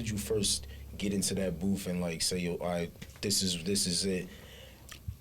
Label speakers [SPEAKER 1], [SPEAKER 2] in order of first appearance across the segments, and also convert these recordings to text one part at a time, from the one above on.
[SPEAKER 1] Did you first get into that booth and like say, yo, all right, this is it?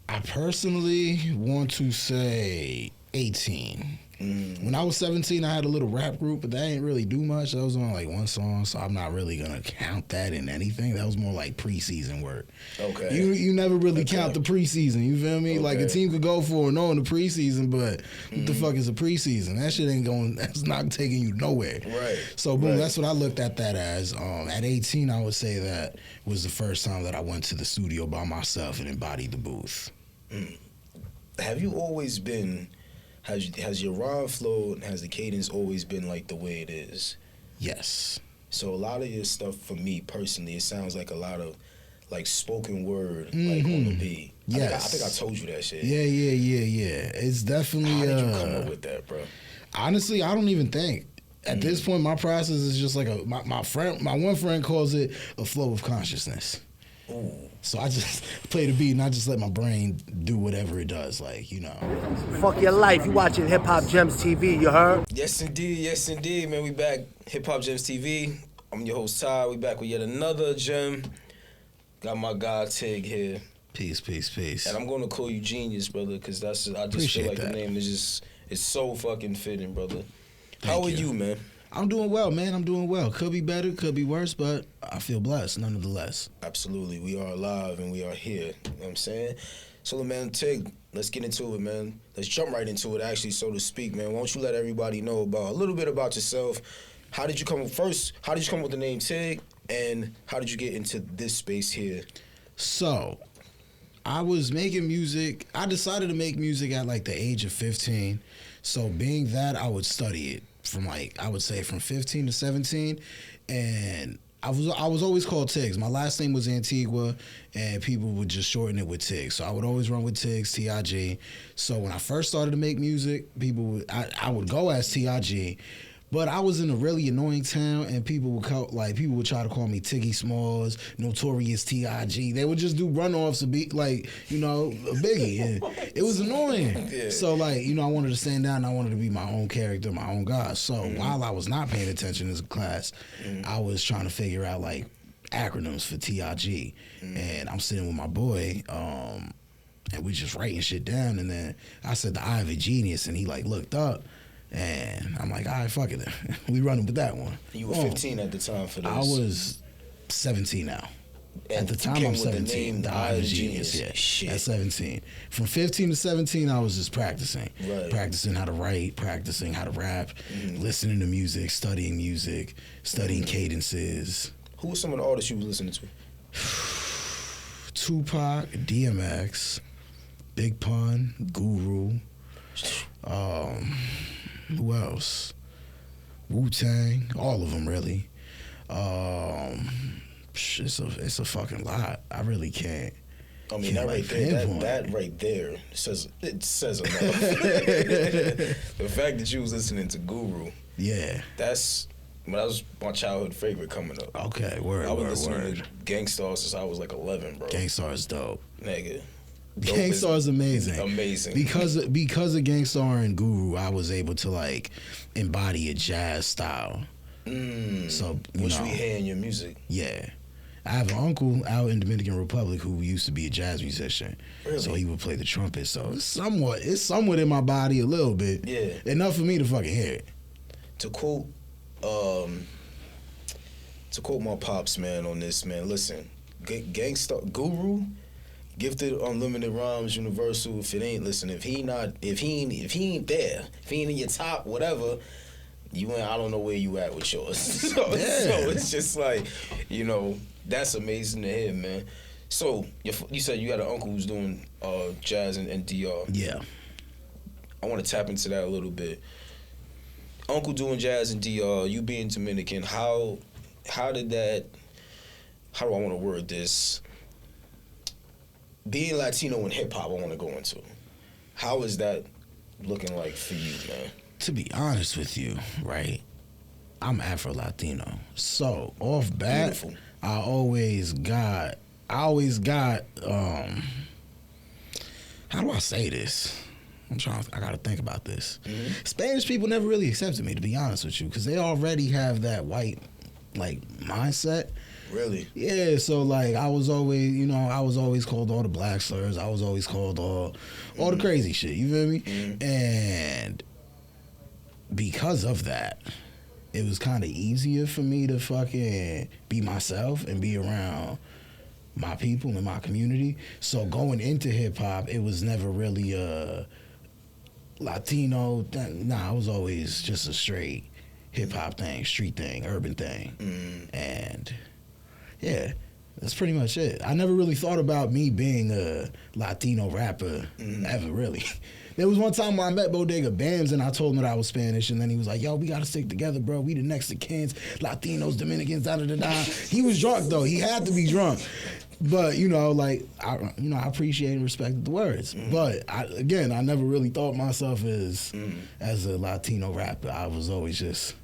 [SPEAKER 2] I personally want to say 18. When I was 17, I had a little rap group, but that ain't really do much. That was on like one song, so I'm not really gonna count that in anything. That was more like preseason work.
[SPEAKER 1] Okay.
[SPEAKER 2] You never really count the preseason. You feel me?
[SPEAKER 1] Okay.
[SPEAKER 2] Like a team could go 4-0 in the preseason, but what the fuck is a preseason? That shit ain't going. That's not taking you nowhere.
[SPEAKER 1] Right.
[SPEAKER 2] So boom, that's what I looked at that as. At 18, I would say that was the first time that I went to the studio by myself and embodied the booth.
[SPEAKER 1] Have you always been? Has your rhyme flow and has the cadence always been like the way it is?
[SPEAKER 2] Yes.
[SPEAKER 1] So a lot of your stuff, for me personally, it sounds like a lot of like spoken word, like on the beat.
[SPEAKER 2] Yes.
[SPEAKER 1] I think I told you that shit.
[SPEAKER 2] Yeah. It's definitely.
[SPEAKER 1] How did you come up with that, bro?
[SPEAKER 2] Honestly, I don't even think. At this point, my process is just like my one friend calls it a flow of consciousness.
[SPEAKER 1] Ooh.
[SPEAKER 2] So I just play the beat and I just let my brain do whatever it does, like, you know.
[SPEAKER 3] Fuck your life, you watching Hip Hop Gems TV, you heard?
[SPEAKER 1] Yes indeed, man. We back, Hip Hop Gems TV. I'm your host, Ty. We back with yet another gem. Got my guy TIG here.
[SPEAKER 2] Peace.
[SPEAKER 1] And I'm gonna call you Genius, brother, because I just
[SPEAKER 2] Appreciate
[SPEAKER 1] feel like
[SPEAKER 2] that.
[SPEAKER 1] the name is so fucking fitting, brother. How are you, man?
[SPEAKER 2] I'm doing well, man. I'm doing well. Could be better, could be worse, but I feel blessed nonetheless.
[SPEAKER 1] Absolutely. We are alive and we are here. You know what I'm saying? So, man, TIG, let's get into it, man. Let's jump right into it, actually, so to speak, man. Why don't you let everybody know about a little bit about yourself? How did you come up with the name TIG? And how did you get into this space here?
[SPEAKER 2] So, I was making music. I decided to make music at like the age of 15. So, being that, I would study it from like, I would say from 15 to 17. And I was always called Tiggs. My last name was Antigua, and people would just shorten it with Tiggs. So I would always run with Tiggs, TIG. So when I first started to make music, I would go as TIG. But I was in a really annoying town, and people would try to call me Tiggy Smalls, Notorious TIG. They would just do runoffs of beat like, you know, a Biggie, and it was annoying. Yeah. So like, you know, I wanted to stand down. I wanted to be my own character, my own guy. So while I was not paying attention in class, I was trying to figure out like acronyms for TIG, and I'm sitting with my boy. And we just writing shit down, and then I said the I of a genius, and he like looked up. And I'm like, all right, fuck it. We running with that one.
[SPEAKER 1] You were 15 at the time for this.
[SPEAKER 2] I was 17 now.
[SPEAKER 1] And
[SPEAKER 2] at the time, I'm 17.
[SPEAKER 1] The
[SPEAKER 2] I was genius. Yeah,
[SPEAKER 1] shit.
[SPEAKER 2] At 17. From 15 to 17, I was just practicing.
[SPEAKER 1] Right.
[SPEAKER 2] Practicing how to write, practicing how to rap, listening to music, studying cadences.
[SPEAKER 1] Who were some of the artists you were listening to?
[SPEAKER 2] Tupac, DMX, Big Pun, Guru. Who else? Wu-Tang, all of them really. It's a fucking lot. I really can't.
[SPEAKER 1] I mean, that right there says enough. The fact that you was listening to Guru.
[SPEAKER 2] Yeah.
[SPEAKER 1] That was my childhood favorite coming up.
[SPEAKER 2] Okay, word.
[SPEAKER 1] I was listening to Gangstar since I was like 11, bro.
[SPEAKER 2] Gangstar is dope.
[SPEAKER 1] Nigga.
[SPEAKER 2] Gangstar is amazing.
[SPEAKER 1] Amazing.
[SPEAKER 2] Because of Gangstar and Guru, I was able to like embody a jazz style. So
[SPEAKER 1] which we hear in your music.
[SPEAKER 2] Yeah. I have an uncle out in Dominican Republic who used to be a jazz musician. Really? So he would play the trumpet. So it's somewhat in my body a little bit.
[SPEAKER 1] Yeah.
[SPEAKER 2] Enough for me to fucking hear it.
[SPEAKER 1] To quote my pops, man, on this, man, listen, Gangstar Guru, gifted unlimited rhymes, universal. If it ain't, listen, if he ain't there, if he ain't in your top, whatever, I don't know where you at with yours. So it's just like, you know, that's amazing to hear, man. So you said you got an uncle who's doing jazz and DR.
[SPEAKER 2] Yeah.
[SPEAKER 1] I want to tap into that a little bit. Uncle doing jazz and DR, you being Dominican, how do I want to word this? Being Latino in hip hop, I want to go into. How is that looking like for you, man?
[SPEAKER 2] To be honest with you, right, I'm Afro-Latino. So, off bat, beautiful. I always got, how do I say this? I gotta think about this. Spanish people never really accepted me, to be honest with you, because they already have that white, like, mindset.
[SPEAKER 1] Really?
[SPEAKER 2] Yeah, so like I was always, you know, I was always called all the black slurs. I was always called all the crazy shit. You feel me? And because of that, it was kind of easier for me to fucking be myself and be around my people and my community. So going into hip hop, it was never really a Latino thing. Nah, it was always just a straight hip hop thing, street thing, urban thing. And yeah, that's pretty much it. I never really thought about me being a Latino rapper ever, really. There was one time where I met Bodega Bams and I told him that I was Spanish, and then he was like, yo, we gotta stick together, bro. We the Mexicans, Latinos, Dominicans, da-da-da-da. He was drunk, though. He had to be drunk. But, you know, like, I appreciate and respected the words. But, I never really thought myself as a Latino rapper. I was always just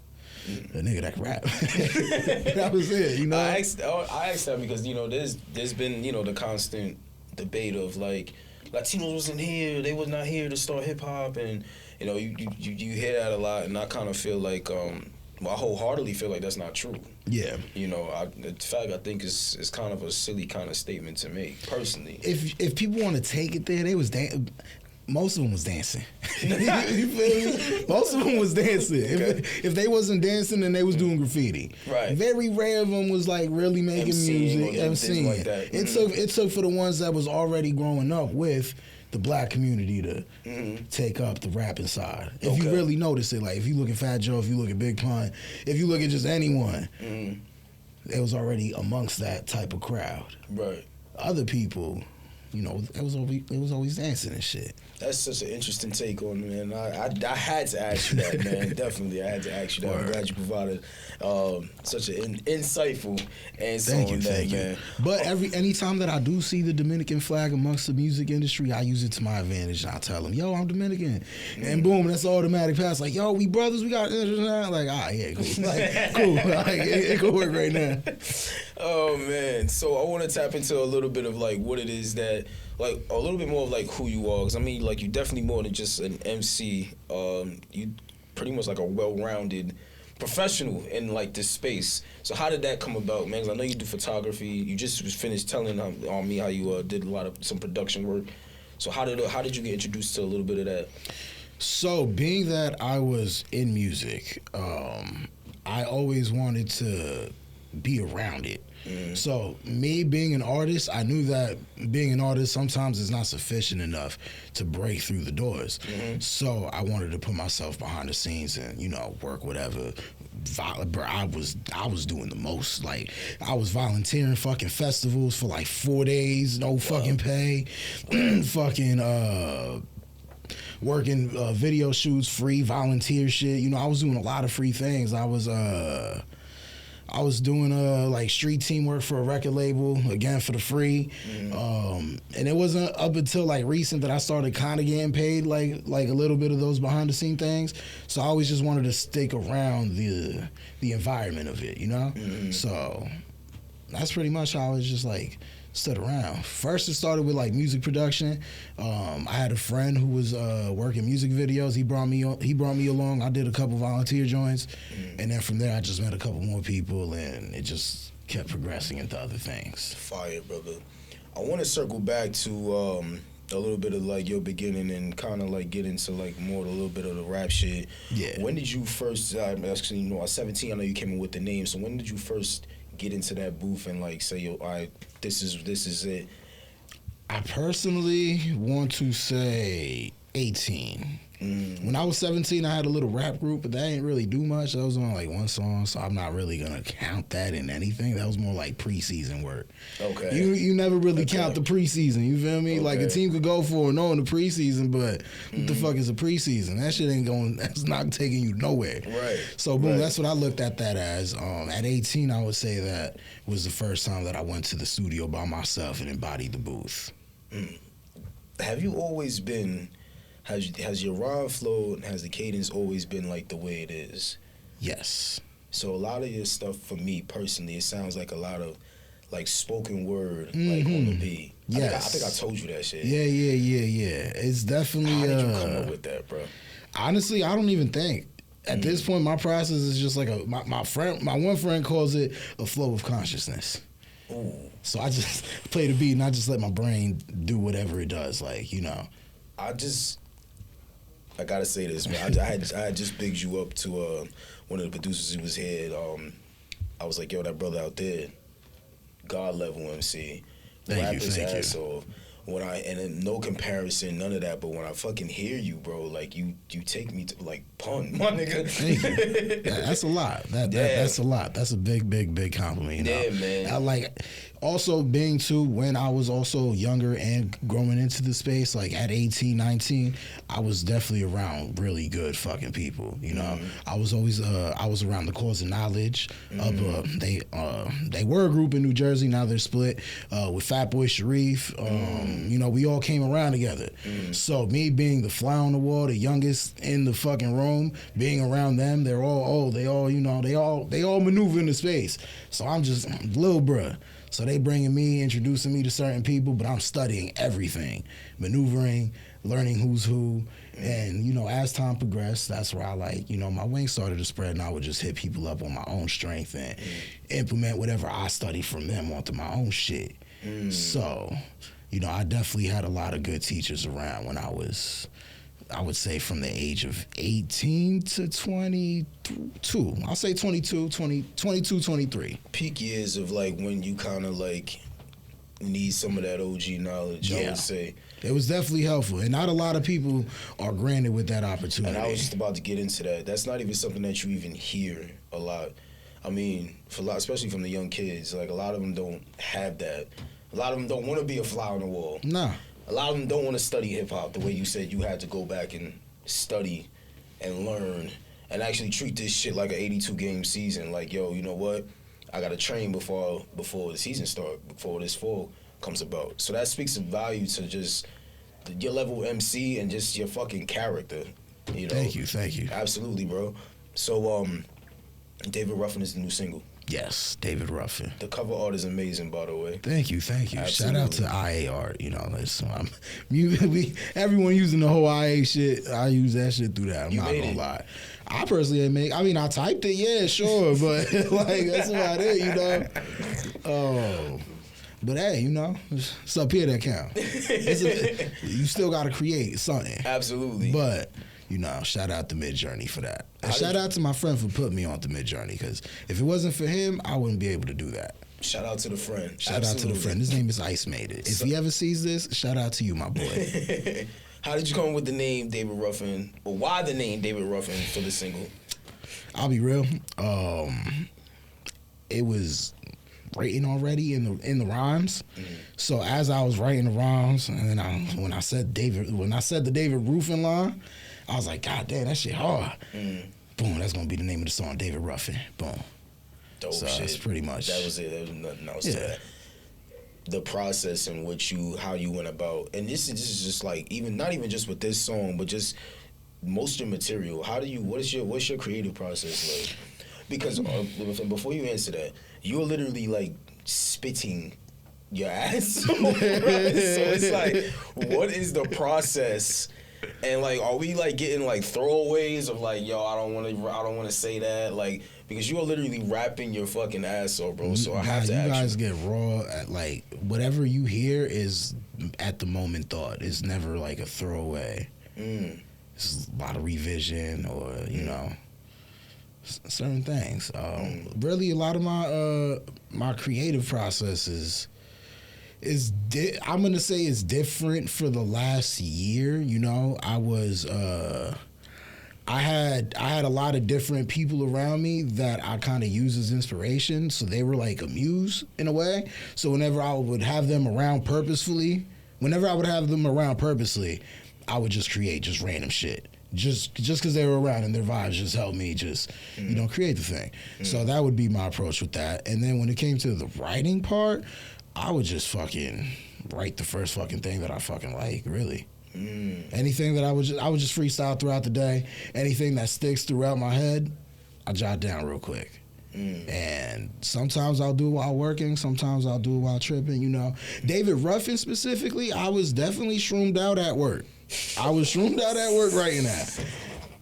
[SPEAKER 2] a nigga that can rap. That was it, you know?
[SPEAKER 1] I asked that because, you know, there's been, you know, the constant debate of, like, Latinos wasn't here, they was not here to start hip-hop, and, you know, you hear that a lot, and I kind of feel like, I wholeheartedly feel like that's not true.
[SPEAKER 2] Yeah.
[SPEAKER 1] You know, in fact, I think it's kind of a silly kind of statement to make, personally.
[SPEAKER 2] If people want to take it there, they was most of them was dancing. You feel me? Most of them was dancing.
[SPEAKER 1] Okay.
[SPEAKER 2] If they wasn't dancing, then they was doing graffiti.
[SPEAKER 1] Right.
[SPEAKER 2] Very rare of them was like really making music,
[SPEAKER 1] MCing like that.
[SPEAKER 2] It took for the ones that was already growing up with the black community to take up the rapping side. If you really notice it, like if you look at Fat Joe, if you look at Big Pun, if you look at just anyone, it was already amongst that type of crowd.
[SPEAKER 1] Right.
[SPEAKER 2] Other people, you know, it was always dancing and shit.
[SPEAKER 1] That's such an interesting take on it, man. I had to ask you that, man. Definitely, I had to ask you that. I'm glad you provided such an insightful answer on that, man.
[SPEAKER 2] But anytime that I do see the Dominican flag amongst the music industry, I use it to my advantage, and I tell them, yo, I'm Dominican. And boom, that's automatic pass. Like, yo, we brothers, we got... Like, yeah, cool. Like, cool. Like, it could work right now.
[SPEAKER 1] Oh, man. So I want to tap into a little bit of, like, what it is that... Like, a little bit more of, like, who you are. Because, I mean, like, you're definitely more than just an MC. You pretty much, like, a well-rounded professional in, like, this space. So how did that come about, man? 'Cause I know you do photography. You just was finished telling on me how you did some production work. So how did you get introduced to a little bit of that?
[SPEAKER 2] So, being that I was in music, I always wanted to be around it. So me being an artist, I knew that being an artist sometimes is not sufficient enough to break through the doors. So I wanted to put myself behind the scenes and, you know, work whatever. I was doing the most. Like, I was volunteering fucking festivals for like 4 days, no fucking pay. Fucking working video shoots, free volunteer shit. You know, I was doing a lot of free things. I was doing like street teamwork for a record label, again for the free. And it wasn't up until like recent that I started kind of getting paid like a little bit of those behind the scene things. So I always just wanted to stick around the environment of it, you know? So that's pretty much how I was just like stood around. First, it started with like music production. I had a friend who was working music videos. He brought me along. I did a couple volunteer joints, and then from there, I just met a couple more people, and it just kept progressing into other things.
[SPEAKER 1] Fire, brother. I want to circle back to a little bit of like your beginning and kind of like get into like more a little bit of the rap shit.
[SPEAKER 2] Yeah. When
[SPEAKER 1] did you first? Actually, you know, at 17, I know you came in with the name. So when did you first get into that booth and like say, yo, all right, this is it?
[SPEAKER 2] I personally want to say 18. When I was 17, I had a little rap group, but that ain't really do much. That was on like one song, so I'm not really gonna count that in anything. That was more like preseason work.
[SPEAKER 1] Okay.
[SPEAKER 2] You never really count the preseason. You feel me?
[SPEAKER 1] Okay.
[SPEAKER 2] Like a team could go 4-0 in the preseason, but what the fuck is a preseason? That shit ain't going. That's not taking you nowhere.
[SPEAKER 1] Right.
[SPEAKER 2] So boom, that's what I looked at that as. At 18, I would say that was the first time that I went to the studio by myself and embodied the booth.
[SPEAKER 1] Have you always been? Has your rhyme flow, has the cadence always been like the way it is?
[SPEAKER 2] Yes.
[SPEAKER 1] So a lot of your stuff, for me personally, it sounds like a lot of like spoken word, like on the beat.
[SPEAKER 2] Yes.
[SPEAKER 1] I think I told you that shit.
[SPEAKER 2] Yeah. It's definitely.
[SPEAKER 1] How did you come up with that, bro?
[SPEAKER 2] Honestly, I don't even think. At this point, my process is just like my one friend calls it a flow of consciousness.
[SPEAKER 1] Ooh.
[SPEAKER 2] So I just play the beat and I just let my brain do whatever it does. Like, you know.
[SPEAKER 1] I gotta say this, man. I had just bigged you up to one of the producers who was here. I was like, yo, that brother out there, God level MC.
[SPEAKER 2] Thank you.
[SPEAKER 1] So and then no comparison, none of that. But when I fucking hear you, bro, like you take me to like pun, my nigga.
[SPEAKER 2] Thank you. That's a lot. That's a lot. That's a big compliment. You know?
[SPEAKER 1] Yeah, man.
[SPEAKER 2] I like also being too when I was also younger and growing into the space. Like at 18, 19, I was definitely around really good fucking people. You know, I was always I was around the Cause of Knowledge. They were a group in New Jersey. Now they're split with Fat Boy Sharif. You know, we all came around together. So me being the fly on the wall, the youngest in the fucking room, being around them, they're all old. They all, you know, they all maneuver into space. So I'm just little bruh. So they bringing me, introducing me to certain people, but I'm studying everything, maneuvering, learning who's who. And, you know, as time progressed, that's where I like, you know, my wings started to spread and I would just hit people up on my own strength and implement whatever I studied from them onto my own shit. So, you know, I definitely had a lot of good teachers around when I would say from the age of 18 to 22. I'll say 22, 23.
[SPEAKER 1] Peak years of like when you kind of like need some of that OG knowledge, I would say.
[SPEAKER 2] It was definitely helpful, and not a lot of people are granted with that opportunity.
[SPEAKER 1] And I was just about to get into that. That's not even something that you even hear a lot. I mean, especially from the young kids, like a lot of them don't have that. A lot of them don't want to be a fly on the wall.
[SPEAKER 2] Nah.
[SPEAKER 1] A lot of them don't want to study hip-hop the way you said you had to go back and study and learn and actually treat this shit like an 82-game season. Like, yo, you know what? I got to train before the season starts, before this fall comes about. So that speaks of value to just your level MC and just your fucking character. You know?
[SPEAKER 2] Thank you.
[SPEAKER 1] Absolutely, bro. So, David Ruffin is the new single.
[SPEAKER 2] Yes, David Ruffin.
[SPEAKER 1] The cover art is amazing, by the way.
[SPEAKER 2] Thank you.
[SPEAKER 1] Absolutely.
[SPEAKER 2] Shout out to IA art. You know, everyone using the whole IA shit. I use that shit through that. I'm not gonna lie. I personally didn't make. I mean, I typed it, yeah, sure, but like that's about it, you know. Oh, but hey, you know, it's up here that count. You still got to create something.
[SPEAKER 1] Absolutely.
[SPEAKER 2] But. You know, shout out to Midjourney for that. And shout out to my friend for putting me on to Midjourney, because if it wasn't for him, I wouldn't be able to do that.
[SPEAKER 1] Shout out to the friend.
[SPEAKER 2] Shout out to the friend. His name is Ice Made It. If he ever sees this, shout out to you, my boy.
[SPEAKER 1] How did you come up with the name David Ruffin? Or why the name David Ruffin for the single?
[SPEAKER 2] I'll be real. It was written already in the rhymes. So as I was writing the rhymes, and then when I said the David Ruffin line, I was like, God damn, that shit hard. Boom, that's gonna be the name of the song, David Ruffin. Boom.
[SPEAKER 1] Dope
[SPEAKER 2] so
[SPEAKER 1] shit.
[SPEAKER 2] That's pretty much.
[SPEAKER 1] That was it. There was nothing else to that. The process in which how you went about, and this is just like not even just with this song, but just most of your material. What's your creative process like? Because before you answer that, you're literally like spitting your ass off, right? So it's like, what is the process? And like, are we like getting like throwaways of like, yo, I don't want to say that, like, because you are literally rapping your fucking ass off, bro. So I have to ask you.
[SPEAKER 2] You guys get raw at like whatever you hear is at the moment thought. It's never like a throwaway. It's a lot of revision or you know certain things. Really, a lot of my creative process is I'm gonna say it's different for the last year. You know, I had a lot of different people around me that I kind of use as inspiration, so they were like a muse in a way. So whenever I would have them around purposely, I would just create just random shit. Just because they were around and their vibes just helped me just, you know, create the thing. So that would be my approach with that. And then when it came to the writing part, I would just fucking write the first fucking thing that I fucking like, really. Anything that I would just freestyle throughout the day. Anything that sticks throughout my head, I jot down real quick. And sometimes I'll do it while working. Sometimes I'll do it while tripping, you know. David Ruffin specifically, I was definitely shroomed out at work. I was shroomed out at work writing that.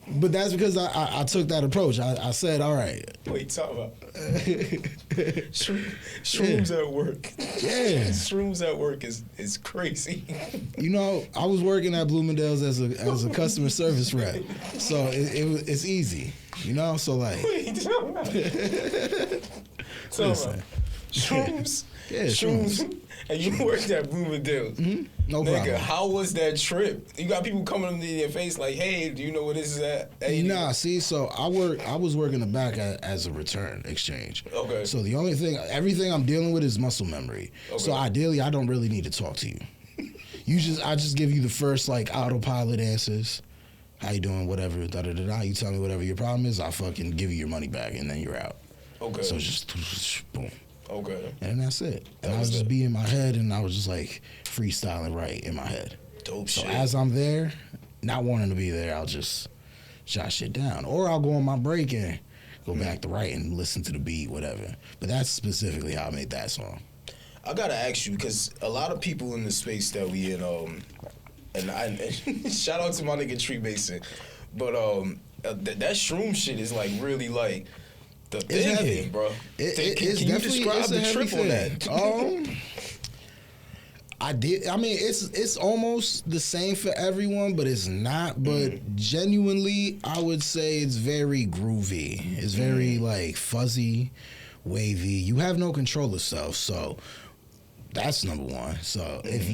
[SPEAKER 2] But that's because I took that approach. I said, all right.
[SPEAKER 1] Wait, talk about shrooms at work.
[SPEAKER 2] Yeah.
[SPEAKER 1] Shrooms at work is crazy.
[SPEAKER 2] You know, I was working at Bloomingdale's as a customer service rep, so it's easy. You know, so like.
[SPEAKER 1] Wait, talk about shrooms.
[SPEAKER 2] Yeah,
[SPEAKER 1] shrooms. And you worked at Bloomingdale's.
[SPEAKER 2] Mm-hmm. No
[SPEAKER 1] Nigga,
[SPEAKER 2] problem.
[SPEAKER 1] how was that trip? You got people coming up to your face like, hey, do you know where this is at? Hey,
[SPEAKER 2] Nah, see, so I was working the back as a return exchange.
[SPEAKER 1] Okay.
[SPEAKER 2] So the only thing, everything I'm dealing with is muscle memory.
[SPEAKER 1] Okay.
[SPEAKER 2] So ideally, I don't really need to talk to you. I just give you the first like autopilot answers. How you doing? Whatever. Da da da da. You tell me whatever your problem is. I fucking give you your money back, and then you're out.
[SPEAKER 1] Okay.
[SPEAKER 2] So just boom.
[SPEAKER 1] Okay.
[SPEAKER 2] And that's it. And I
[SPEAKER 1] was
[SPEAKER 2] was just
[SPEAKER 1] the-
[SPEAKER 2] be in my head, and I was just like freestyling right in my head.
[SPEAKER 1] Dope
[SPEAKER 2] So
[SPEAKER 1] shit.
[SPEAKER 2] as I'm there, not wanting to be there, I'll just jot shit down. Or I'll go on my break and go back to write and listen to the beat, whatever. But that's specifically how I made that song.
[SPEAKER 1] I gotta ask you because a lot of people in the space that we in, and I shout out to my nigga Tree Mason, but that shroom shit is like really like the
[SPEAKER 2] It's
[SPEAKER 1] thing,
[SPEAKER 2] heavy.
[SPEAKER 1] bro.
[SPEAKER 2] It's
[SPEAKER 1] Can you
[SPEAKER 2] definitely-
[SPEAKER 1] describe
[SPEAKER 2] it's a
[SPEAKER 1] the
[SPEAKER 2] heavy
[SPEAKER 1] trip on
[SPEAKER 2] thing.
[SPEAKER 1] that?
[SPEAKER 2] I did. I mean, it's almost the same for everyone, but it's not. But genuinely, I would say it's very groovy. It's very like fuzzy, wavy. You have no control of self, so that's number one. So if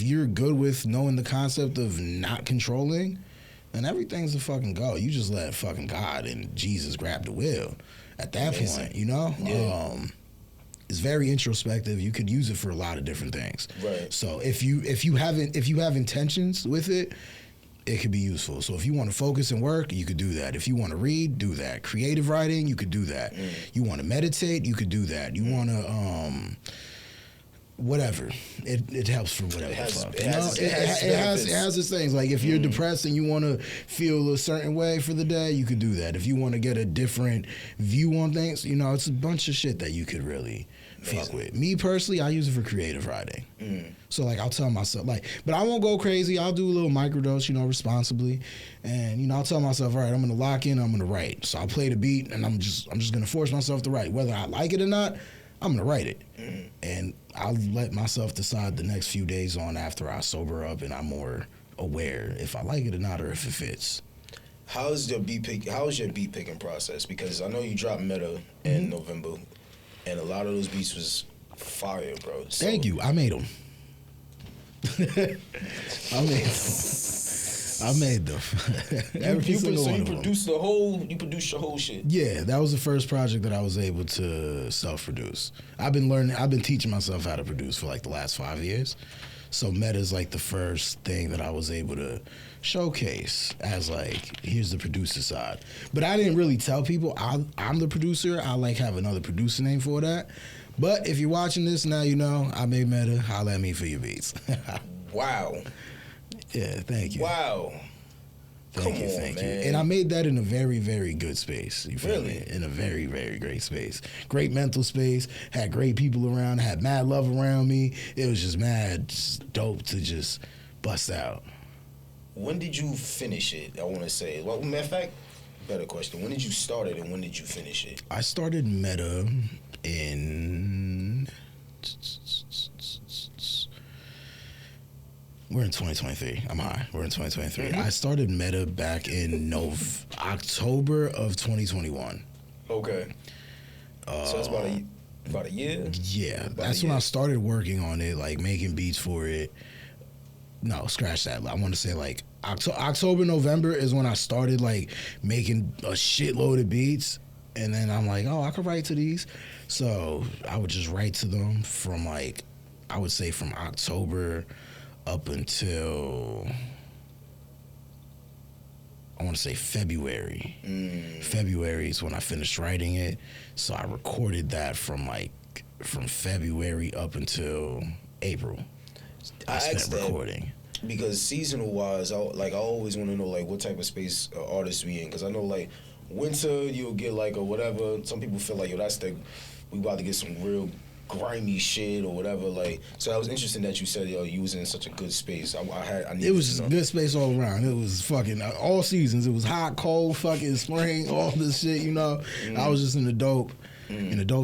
[SPEAKER 2] you're good with knowing the concept of not controlling, then everything's a fucking go. You just let fucking God and Jesus grab the wheel. At that
[SPEAKER 1] Amazing.
[SPEAKER 2] point, you know.
[SPEAKER 1] Yeah.
[SPEAKER 2] It's very introspective. You could use it for a lot of different things.
[SPEAKER 1] Right.
[SPEAKER 2] So if you have intentions with it, it could be useful. So if you want to focus and work, you could do that. If you want to read, do that. Creative writing, you could do that. You want to meditate, you could do that. You want to whatever. It helps for whatever.
[SPEAKER 1] It has-
[SPEAKER 2] the fuck.
[SPEAKER 1] it
[SPEAKER 2] You know?
[SPEAKER 1] has-
[SPEAKER 2] It
[SPEAKER 1] it has
[SPEAKER 2] has
[SPEAKER 1] benefits.
[SPEAKER 2] its things. Like if you're depressed and you want to feel a certain way for the day, you could do that. If you want to get a different view on things, you know, it's a bunch of shit that you could really fuck with. Me personally, I use it for creative writing. So like I'll tell myself like, but I won't go crazy. I'll do a little microdose, you know, responsibly, and you know I'll tell myself, all right, I'm gonna lock in, I'm gonna write. So I'll play the beat, and I'm just gonna force myself to write, whether I like it or not. I'm gonna write it, and I'll let myself decide the next few days on after I sober up and I'm more aware if I like it or not or if it fits.
[SPEAKER 1] How's your beat picking process? Because I know you dropped Meta in November, and a lot of those beats was fire, bro. So,
[SPEAKER 2] Thank you. I made them. I made them. Every single one of them.
[SPEAKER 1] produced your whole shit.
[SPEAKER 2] Yeah, that was the first project that I was able to self-produce. I've been teaching myself how to produce for like the last 5 years. So Meta's like the first thing that I was able to showcase as like, here's the producer side. But I didn't really tell people I'm the producer. I like have another producer name for that. But if you're watching this now, you know I made Meta. Holla at me for your beats.
[SPEAKER 1] Wow.
[SPEAKER 2] Yeah, thank you.
[SPEAKER 1] Wow.
[SPEAKER 2] Thank
[SPEAKER 1] Come
[SPEAKER 2] you,
[SPEAKER 1] on,
[SPEAKER 2] thank you.
[SPEAKER 1] man.
[SPEAKER 2] And I made that in a very, very good space. You feel
[SPEAKER 1] Really?
[SPEAKER 2] me? In a very, very great space. Great mental space. Had great people around. Had mad love around me. It was just mad, just dope to just bust out.
[SPEAKER 1] When did you finish it? I want to say. Well, matter of fact, better question. When did you start it and when did you finish it?
[SPEAKER 2] I started Meta in... We're in 2023. I'm high. We're in 2023. I started Meta back in October of 2021.
[SPEAKER 1] Okay. So that's about a year?
[SPEAKER 2] Yeah,
[SPEAKER 1] About
[SPEAKER 2] that's
[SPEAKER 1] a
[SPEAKER 2] when I
[SPEAKER 1] year.
[SPEAKER 2] started working on it, like making beats for it. No, scratch that. I want to say like October, November is when I started like making a shitload of beats. And then I'm like, oh, I could write to these. So I would just write to them from like, I would say from October up until, I want to say February. February is when I finished writing it. So I recorded that from February up until April. I
[SPEAKER 1] asked
[SPEAKER 2] spent
[SPEAKER 1] that
[SPEAKER 2] recording.
[SPEAKER 1] because seasonal wise, I always want to know like what type of space artists we in. Because I know like winter you'll get like or whatever. Some people feel like yo we about to get some real grimy shit or whatever. Like, so that was interesting that you said, yo, you was in such a good space. I needed
[SPEAKER 2] It was
[SPEAKER 1] to know.
[SPEAKER 2] good space all around. It was fucking all seasons. It was hot, cold, fucking spring, all this shit. You know, I was just in a dope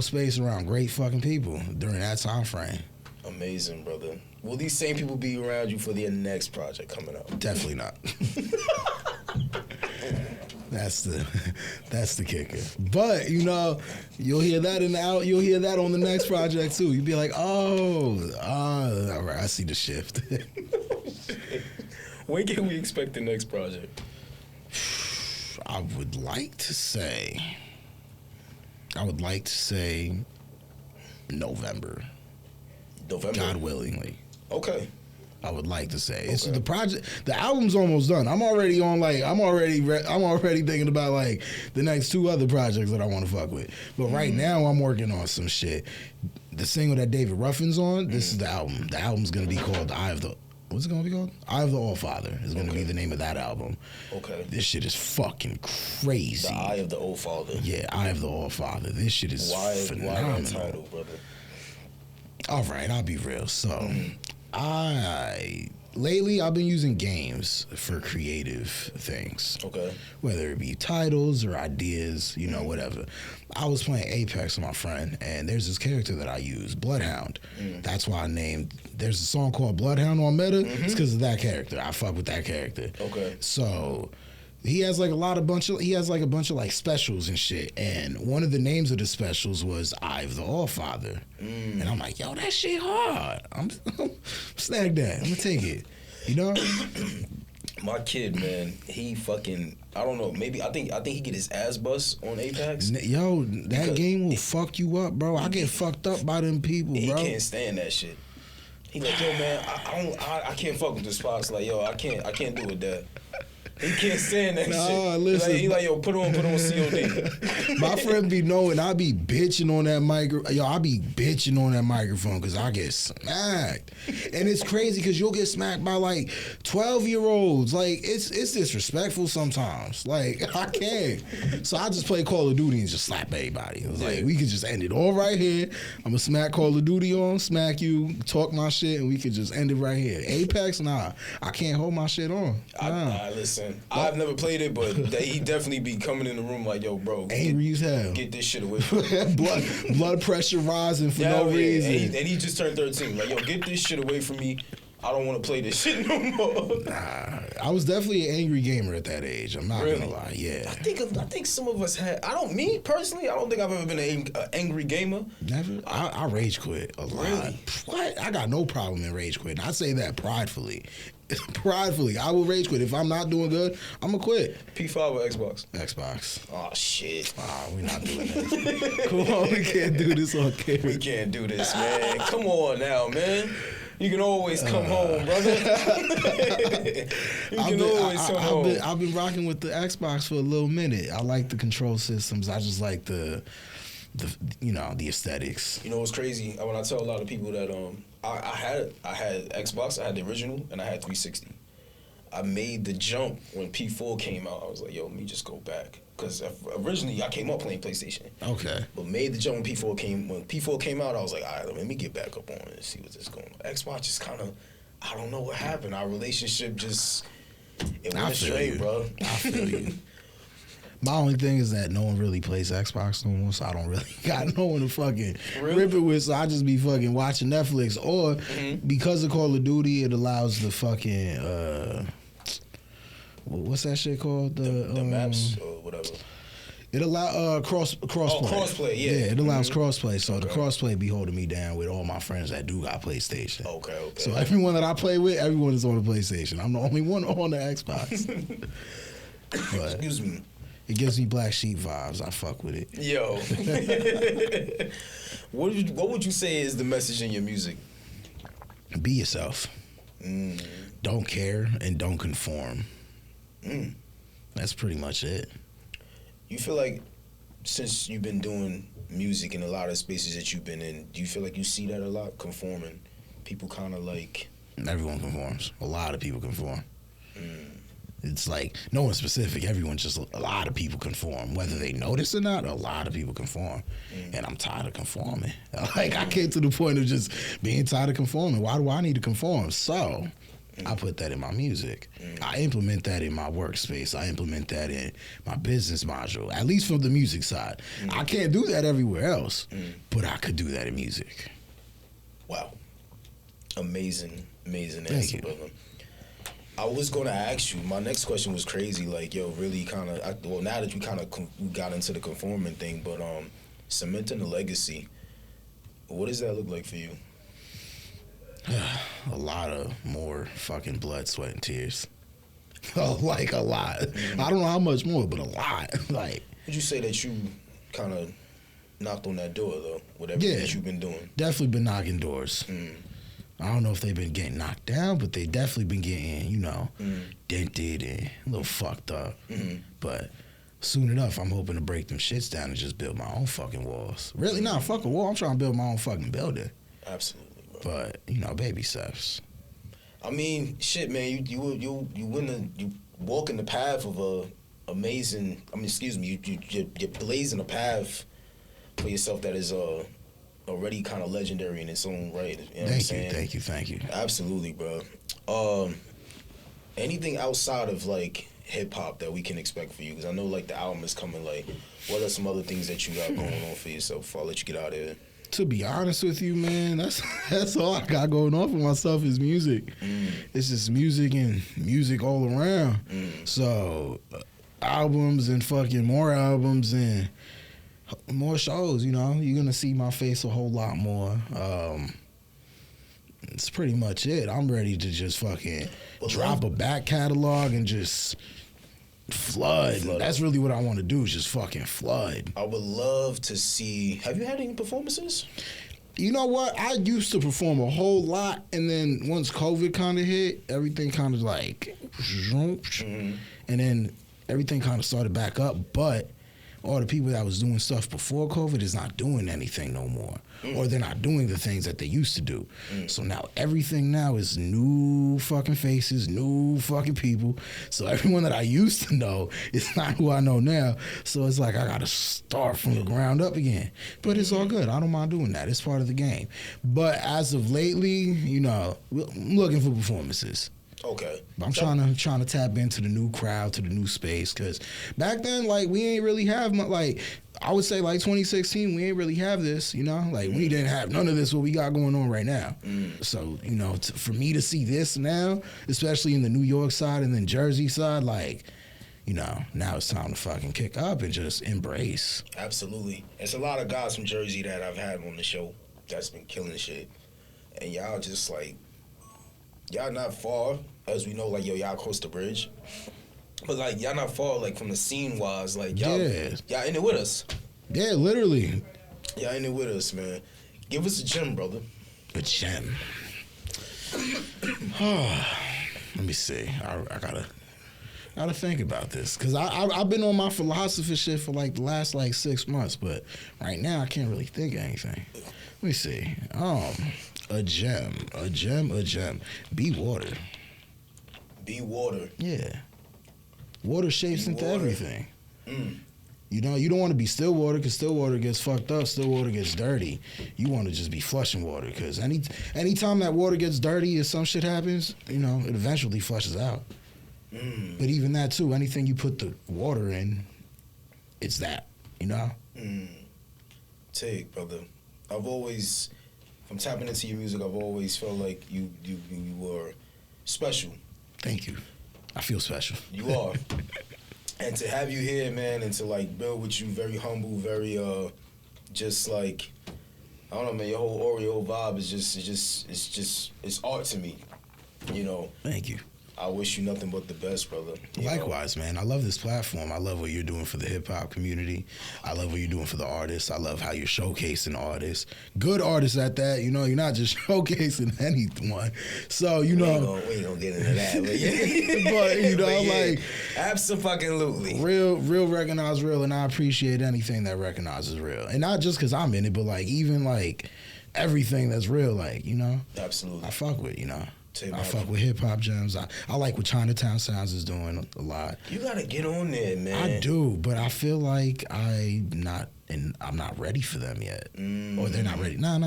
[SPEAKER 2] space around great fucking people during that time frame.
[SPEAKER 1] Amazing, brother. Will these same people be around you for their next project coming up?
[SPEAKER 2] Definitely not. That's the kicker. But you know, you'll hear that you'll hear that on the next project too. You'll be like, all right, I see the shift.
[SPEAKER 1] When can we expect the next project?
[SPEAKER 2] I would like to say November. God willingly.
[SPEAKER 1] Okay.
[SPEAKER 2] I would like to say it's the project. The album's almost done. I'm already thinking about like the next 2 other projects that I want to fuck with. But right now I'm working on some shit. The single that David Ruffin's on. This is the album. The album's gonna be called What's it gonna be called? Eye of the All-Father is gonna be the name of that album. Okay. This shit is fucking crazy.
[SPEAKER 1] The Eye of the All-Father.
[SPEAKER 2] Yeah, Eye of the All-Father. This shit is phenomenal.
[SPEAKER 1] Why that title, brother?
[SPEAKER 2] All right, I'll be real. So, lately I've been using games for creative things. Okay. Whether it be titles or ideas, you know, whatever. I was playing Apex with my friend, and there's this character that I use, Bloodhound. That's why I named. There's a song called Bloodhound on Meta. It's because of that character. I fuck with that character. Okay. So. He has like a bunch of like specials and shit, and one of the names of the specials was Eye of the All-Father, and I'm like, yo, that shit hard. I'm snag that. I'm gonna take it, you know.
[SPEAKER 1] My kid, man, he fucking, I don't know, maybe I think he get his ass bust on Apex.
[SPEAKER 2] Yo, that game will fuck you up, bro. I get fucked up by them people, bro.
[SPEAKER 1] He can't stand that shit. He like, yo, man, I can't fuck with the spots. Like, yo, I can't do it, Dad. He can't stand that shit.
[SPEAKER 2] Listen.
[SPEAKER 1] He like, yo, put on COD.
[SPEAKER 2] My friend be knowing I be bitching on that microphone. Yo, I be bitching on that microphone because I get smacked. And it's crazy because you'll get smacked by like 12-year-olds. Like, it's disrespectful sometimes. Like, I can't. So I just play Call of Duty and just slap everybody. It was like, we could just end it all right here. I'm going to smack Call of Duty on, smack you, talk my shit, and we could just end it right here. Apex, nah. I can't hold my shit on. Nah.
[SPEAKER 1] Listen. I've never played it, but he definitely be coming in the room like, yo, bro.
[SPEAKER 2] Angry as hell.
[SPEAKER 1] Get this shit away from me.
[SPEAKER 2] blood pressure rising for no reason.
[SPEAKER 1] And he just turned 13. Like, yo, get this shit away from me. I don't want to play this shit no more.
[SPEAKER 2] Nah, I was definitely an angry gamer at that age. I'm not gonna lie. Yeah.
[SPEAKER 1] I think some of us had. Me personally, I don't think I've ever been an angry gamer.
[SPEAKER 2] Never. I rage quit a lot.
[SPEAKER 1] Really?
[SPEAKER 2] What? I got no problem in rage quitting. I say that pridefully. Pridefully, I will rage quit. If I'm not doing good, I'm gonna quit.
[SPEAKER 1] P5 or Xbox?
[SPEAKER 2] Xbox.
[SPEAKER 1] Oh shit.
[SPEAKER 2] We're not doing this. Come on, we can't do this on camera.
[SPEAKER 1] We can't do this, man. Come on now, man. You can always come home, brother.
[SPEAKER 2] I've been rocking with the Xbox for a little minute. I like the control systems. I just like the aesthetics.
[SPEAKER 1] You know what's crazy? When I tell a lot of people that I had Xbox, I had the original, and I had 360. I made the jump when P4 came out. I was like, yo, let me just go back. Because originally I came up playing PlayStation. Okay. But made the jump when P4 came out, I was like, all right, let me get back up on it and see what's this going on. Xbox just kind of, I don't know what happened. Our relationship just, it went straight, bro.
[SPEAKER 2] I feel you. My only thing is that no one really plays Xbox no more, so I don't really got no one to fucking rip it with, so I just be fucking watching Netflix. Or because of Call of Duty, it allows the fucking, what's that shit called?
[SPEAKER 1] The maps or whatever.
[SPEAKER 2] It allows crossplay.
[SPEAKER 1] Oh, crossplay, yeah.
[SPEAKER 2] Yeah, it allows crossplay, so the crossplay be holding me down with all my friends that do got PlayStation. Okay. So everyone that I play with, everyone is on the PlayStation. I'm the only one on the Xbox.
[SPEAKER 1] Excuse me.
[SPEAKER 2] It gives me Black Sheep vibes. I fuck with it.
[SPEAKER 1] Yo. What would you say is the message in your music?
[SPEAKER 2] Be yourself. Don't care and don't conform. That's pretty much it.
[SPEAKER 1] You feel like since you've been doing music in a lot of spaces that you've been in, do you feel like you see that a lot, conforming? People kind of like...
[SPEAKER 2] Everyone conforms. A lot of people conform. It's like no one specific. Everyone's just a lot of people conform, whether they notice or not. A lot of people conform, and I'm tired of conforming. Like I came to the point of just being tired of conforming. Why do I need to conform? So I put that in my music. I implement that in my workspace. I implement that in my business module. At least from the music side, I can't do that everywhere else, but I could do that in music.
[SPEAKER 1] Wow, amazing
[SPEAKER 2] Thank
[SPEAKER 1] answer,
[SPEAKER 2] you.
[SPEAKER 1] brother. I was gonna ask you. My next question was crazy. Like, yo, really kind of. Well, now that we kind of got into the conforming thing, but cementing the legacy. What does that look like for you?
[SPEAKER 2] A lot of more fucking blood, sweat, and tears. Oh, like a lot. I don't know how much more, but a lot. Like,
[SPEAKER 1] Would you say that you kind of knocked on that door though? Whatever that you've been doing.
[SPEAKER 2] Definitely been knocking doors. I don't know if they've been getting knocked down, but they definitely been getting, dented and a little fucked up. But soon enough, I'm hoping to break them shits down and just build my own fucking walls. Really, not fuck a wall. I'm trying to build my own fucking building.
[SPEAKER 1] Absolutely, bro.
[SPEAKER 2] But baby steps.
[SPEAKER 1] I mean, shit, man. You walk in the path of a amazing. I mean, excuse me. You're blazing a path for yourself that is already kind of legendary in its own right. You know what I'm saying?
[SPEAKER 2] Thank you.
[SPEAKER 1] Absolutely, bro. Anything outside of like hip hop that we can expect for you? Because I know like the album is coming. Like, what are some other things that you got going on for yourself? Before I let you get out of here.
[SPEAKER 2] To be honest with you, man, that's all I got going on for myself is music. It's just music and music all around. So albums and fucking more albums and more shows, you're gonna see my face a whole lot more. It's pretty much it. I'm ready to just fucking drop a back catalog and just flood. That's really what I want to do, is just fucking flood.
[SPEAKER 1] I would love to see. Have you had any performances?
[SPEAKER 2] You know what? I used to perform a whole lot, and then once COVID kind of hit, everything kind of like, and then everything kind of started back up. But all the people that was doing stuff before COVID is not doing anything no more, or they're not doing the things that they used to do. So now everything now is new fucking faces, new fucking people. So everyone that I used to know is not who I know now. So it's like I gotta start from the ground up again. But it's all good. I don't mind doing that. It's part of the game. But as of lately, I'm looking for performances.
[SPEAKER 1] Okay.
[SPEAKER 2] I'm trying to tap into the new crowd, to the new space, because back then, like, we ain't really have much, like, I would say, like, 2016, we ain't really have this, Like, we didn't have none of this, what we got going on right now. So, for me to see this now, especially in the New York side and then Jersey side, like, now it's time to fucking kick up and just embrace.
[SPEAKER 1] Absolutely. It's a lot of guys from Jersey that I've had on the show that's been killing shit. And y'all just, like, y'all not far, as we know, like, y'all cross the bridge. But, like, y'all not far, like, from the scene-wise. Like, y'all in it with us.
[SPEAKER 2] Yeah, literally.
[SPEAKER 1] Y'all in it with us, man. Give us a gem, brother.
[SPEAKER 2] A gem. Let me see. I gotta think about this. Because I've been on my philosophy shit for, like, the last, like, 6 months. But right now, I can't really think of anything. Let me see. A gem. Be water.
[SPEAKER 1] Be water.
[SPEAKER 2] Yeah. Water shapes into
[SPEAKER 1] water.
[SPEAKER 2] Everything. You don't want to be still water, because still water gets fucked up. Still water gets dirty. You want to just be flushing water, because anytime that water gets dirty or some shit happens, it eventually flushes out. But even that too, anything you put the water in, it's that,
[SPEAKER 1] Take, brother. I've always, from tapping into your music, I've always felt like you were special.
[SPEAKER 2] Thank you. I feel special.
[SPEAKER 1] You are. And to have you here, man, and to, like, build with you, very humble, very, just, like, I don't know, man, your whole aura, your whole vibe is it's art to me,
[SPEAKER 2] Thank you.
[SPEAKER 1] I wish you nothing but the best, brother.
[SPEAKER 2] Likewise, man. I love this platform. I love what you're doing for the hip-hop community. I love what you're doing for the artists. I love how you're showcasing artists. Good artists at that. You're not just showcasing anyone. So, we ain't
[SPEAKER 1] gonna get into that. But,
[SPEAKER 2] like...
[SPEAKER 1] Absolutely.
[SPEAKER 2] Real recognize real, and I appreciate anything that recognizes real. And not just because I'm in it, but, like, even, like, everything that's real, like,
[SPEAKER 1] Absolutely.
[SPEAKER 2] I fuck with, I fuck with Hip Hop Gems. I like what Chinatown Sounds is doing a lot.
[SPEAKER 1] You gotta get on there, man.
[SPEAKER 2] I do, but I feel like I'm not ready for them yet. Or they're not ready. No.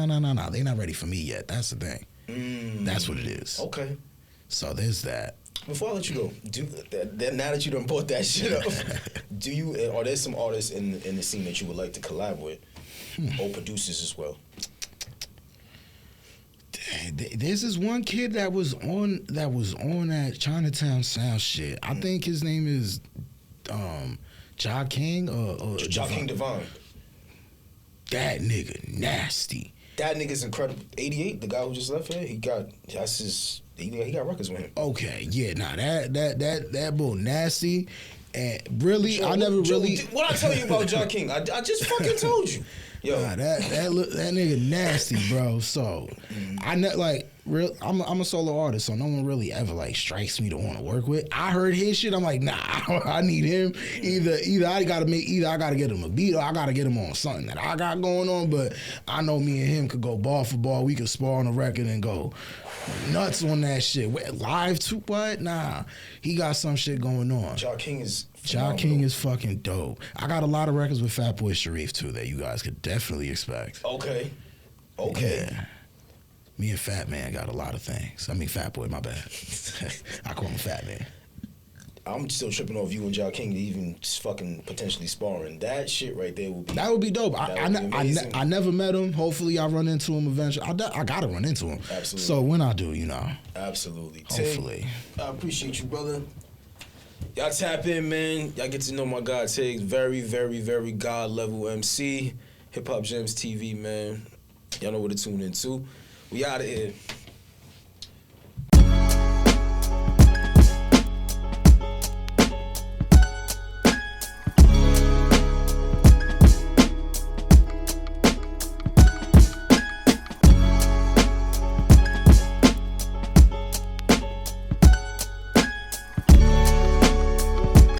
[SPEAKER 2] They're not ready for me yet. That's the thing. That's what it is.
[SPEAKER 1] Okay.
[SPEAKER 2] So there's that.
[SPEAKER 1] Before I let you go, now that you done brought that shit up, are there some artists in the scene that you would like to collab with, or producers as well?
[SPEAKER 2] There's this one kid that was on that Chinatown Sound shit. I think his name is Ja King or
[SPEAKER 1] Ja King Divine.
[SPEAKER 2] That nigga nasty.
[SPEAKER 1] That nigga's incredible. 88, the guy who just left here, he got records with him.
[SPEAKER 2] Okay, yeah, nah, that boy nasty. And really,
[SPEAKER 1] Joe,
[SPEAKER 2] I never really.
[SPEAKER 1] What I tell you about Ja King? I just fucking told you. Yo,
[SPEAKER 2] Nah, that nigga nasty, bro. So I'm a solo artist, so no one really ever like strikes me to want to work with. I heard his shit, I'm like, nah, I need him. Either I gotta get him a beat or I gotta get him on something that I got going on. But I know me and him could go ball for ball. We could spar on a record and go nuts on that shit. Live too, what? Nah, he got some shit going on.
[SPEAKER 1] Ja King is
[SPEAKER 2] Ja King is fucking dope. I got a lot of records with Fatboy Sharif too that you guys could definitely expect.
[SPEAKER 1] Okay.
[SPEAKER 2] Yeah. Me and Fat Man got a lot of things. I mean, Fat Boy, my bad. I call him Fat Man.
[SPEAKER 1] I'm still tripping off you and Ja King even fucking potentially sparring. That shit right there would be
[SPEAKER 2] dope. I never met him. Hopefully, I run into him eventually. I gotta run into him.
[SPEAKER 1] Absolutely.
[SPEAKER 2] So when I do, you know.
[SPEAKER 1] Absolutely.
[SPEAKER 2] Hopefully.
[SPEAKER 1] Tig, I appreciate you, brother. Y'all tap in, man. Y'all get to know my guy Tig. Very, very, very God level MC. Hip Hop Gems TV, man. Y'all know what to tune into. We out of here.